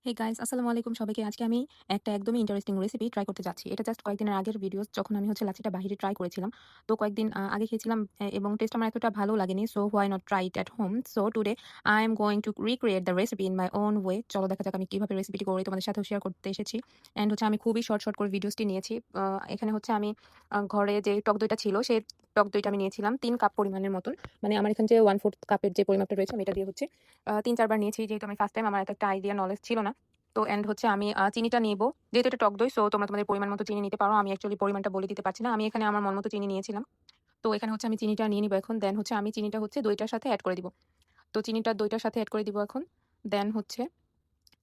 Hey guys আসসালামু আলাইকুম সবাইকে। আজকে আমি একটা একদমই ইন্টারেস্টিং রেসিপি ট্রাই করতে যাচ্ছি। এটা জাস্ট কয়েকদিনের আগের ভিডিওস যখন আমি লাচ্ছিটা বাহিরে ট্রাই করেছিলাম। তো কয়েকদিন আগে খেয়েছিলাম এবং টেস্ট আমার এতটা ভালো লাগেনি। So why not try it at home. So today I am going to recreate the recipe in my own way. চলো দেখা যাক আমি কিভাবে রেসিপিটি করি তোমাদের সাথেও শেয়ার করতে এসেছি। অ্যান্ড আমি খুবই শর্ট করে ভিডিওসটি নিয়েছি। এখানে আমি ঘরে যে টক দইটা ছিল সেই টক দইটা আমি নিয়েছিলাম ৩ কাপ পরিমাণের মতন। মানে আমার এখানে যে 1/4 কাপের যে পরিমাপটা রয়েছে আমি এটা দিয়ে ৩-৪ বার নিয়েছি যেহেতু আমি ফার্স্ট টাইম আমার এত একটা আইডিয়া নলেজ ছিল না। তো এন্ড আমি চিনিটা নিব। যেহেতু এটা টক দই সো তোমরা তোমাদের পরিমাণ মতো চিনি নিতে পারো। আমি অ্যাকচুয়ালি পরিমাণটা বলে দিতে পারছি না। আমি এখানে আমার মন মতো চিনি নিয়েছিলাম। তো এখানে আমি চিনিটা নিয়ে নিব এখন। দেন আমি চিনিটা দইটার সাথে এড করে দিব। তো চিনিটা দইটার সাথে এড করে দিব এখন। দেন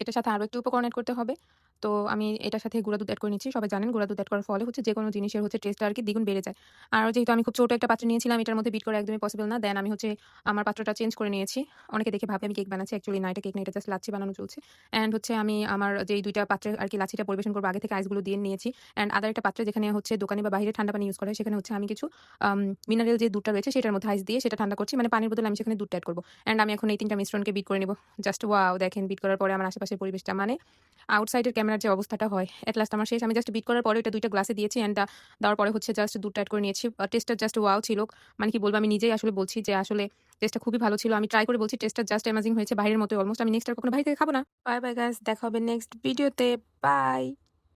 এটার সাথে আরো একটু উপকরণ এড করতে হবে। তো আমি এটার সাথে গুঁড়া দুধ এড করে নিচ্ছি। সবাই জানেন গুঁড়া দুধ এড করার ফলে যেকোনো জিনিসের টেস্টটা আরকি দ্বিগুণ বেড়ে যায়। আর যেহেতু আমি খুব ছোট একটা পাত্র নিয়েছিলাম, এটার মধ্যে বিট করা একদমই পসিবল না। দেন আমি আমার পাত্রটা চেঞ্জ করে নিয়েছি। অনেকে দেখে ভাবে আমি কেক বানাচ্ছি। অ্যাকচুয়ালি না, এটা কেক না, এটা জাস্ট লাচ্ছি বানানো চলছে। অ্যান্ড আমি আমার যেই ২ টা পাত্রে আরকি লাচ্ছিটা পরিবেশন করব আগে থেকে আইসগুলো দিয়ে নিয়েছি। অ্যান্ড আদার একটা পাত্রে যেখানে দোকানে বা বাহিরে ঠান্ডা পানি ইউজ করা হয় সেখানে আমি কিছু মিনারেল যে দুধটা রয়েছে সেটার মধ্যে আইস দিয়ে সেটা ঠান্ডা করছি। মানে পানির বদলে আমি সেখানে দুধটা এড করব। অ্যান্ড আমি এখন এই ৩ টা মিশ্রণকে বিট করে নিব। Just wow! দেখেন বিট করার পরে আমার আশেপাশের পরিবেশটা মানে আউটসাইডের ক্যামেরার যে অবস্থাটা হয়, এট লাস্ট আমার শেষ। আমি জাস্ট বিট করার পরে এটা ২ টা গ্লাসে দিয়েছি অ্যান্ড দেওয়ার পরে জাস্ট দুধটা এড করে নিয়েছি। টেস্টটা জাস্ট ওয়াও ছিল। মানে কি বলবো, আমি নিজেই বলছি যে আসলে টেস্টটা খুবই ভালো ছিল। আমি ট্রাই করে বলছি টেস্টটা জাস্ট অ্যামেজিং হয়েছে। বাহিরের মতোই অলমোস্ট। আমি নেক্সট আর কখনো বাহির থেকে খাবো না। Bye, bye guys. দেখা হবে নেক্সট ভিডিওতে। বাই।